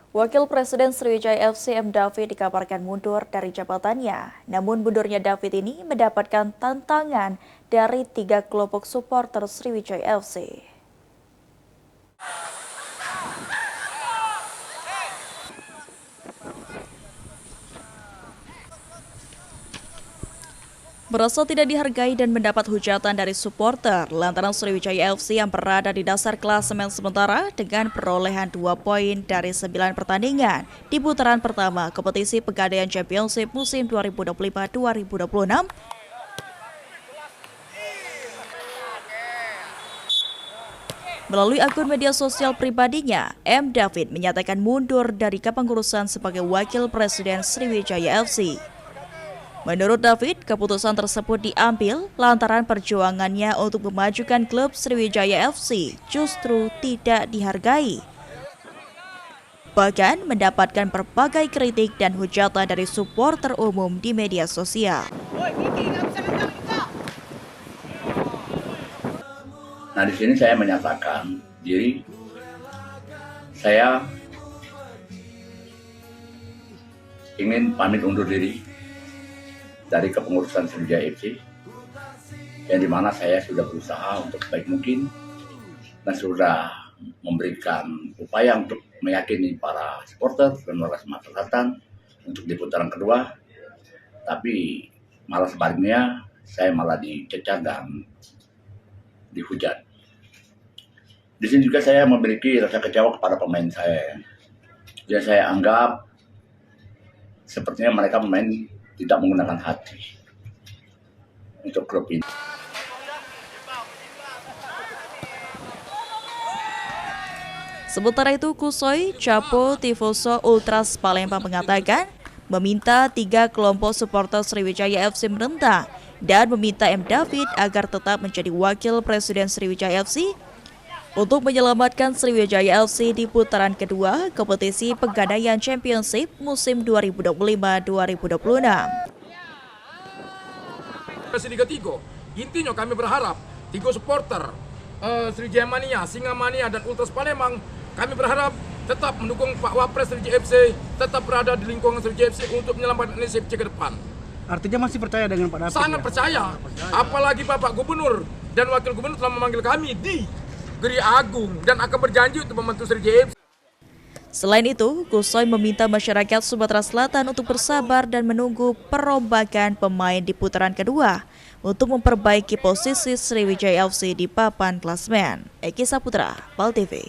Wakil Presiden Sriwijaya FC M. David dikabarkan mundur dari jabatannya. Namun mundurnya David ini mendapatkan tantangan dari 3 kelompok supporter Sriwijaya FC. Merasa tidak dihargai dan mendapat hujatan dari supporter lantaran Sriwijaya FC yang berada di dasar klasemen sementara dengan perolehan 2 poin dari 9 pertandingan di putaran pertama kompetisi Pegadaian Championship musim 2025-2026. Melalui akun media sosial pribadinya, M. David menyatakan mundur dari kepengurusan sebagai Wakil Presiden Sriwijaya FC. Menurut David, keputusan tersebut diambil lantaran perjuangannya untuk memajukan klub Sriwijaya FC justru tidak dihargai. Bahkan mendapatkan berbagai kritik dan hujatan dari supporter umum di media sosial. Nah, di sini saya menyatakan diri saya ingin pamit undur diri dari kepengurusan Sriwijaya FC, yang dimana saya sudah berusaha untuk baik mungkin dan sudah memberikan upaya untuk meyakini para supporter dan warga Sumatera Selatan untuk di putaran kedua, tapi malah sebaliknya saya malah dicecar dan dihujat. Di sini juga saya memiliki rasa kecewa kepada pemain saya. Yang saya anggap sepertinya mereka pemain tidak menggunakan hati untuk klub ini. Sementara itu, Kusoi Capo Tifoso Ultras Palembang mengatakan meminta 3 kelompok supporter Sriwijaya FC menentang dan meminta M. David agar tetap menjadi Wakil Presiden Sriwijaya FC untuk menyelamatkan Sriwijaya FC di putaran kedua kompetisi Pegadaian Championship musim 2025-2026. Liga 3, intinya kami berharap 3 supporter Sriwijaya Mania, Singa Mania, dan Ultras Palembang, kami berharap tetap mendukung Pak Wapres Sriwijaya FC, tetap berada di lingkungan Sriwijaya FC untuk menyelamatkan Indonesia FC ke depan. Artinya masih percaya dengan Pak David? Sangat percaya. Apalagi Bapak Gubernur dan Wakil Gubernur telah memanggil kami di Geri Agung dan akan berjanji untuk membantu Sriwijaya FC. Selain itu, Kusoi meminta masyarakat Sumatera Selatan untuk bersabar dan menunggu perombakan pemain di putaran kedua untuk memperbaiki posisi Sriwijaya FC di papan klasemen. Eki Saputra, PAL TV.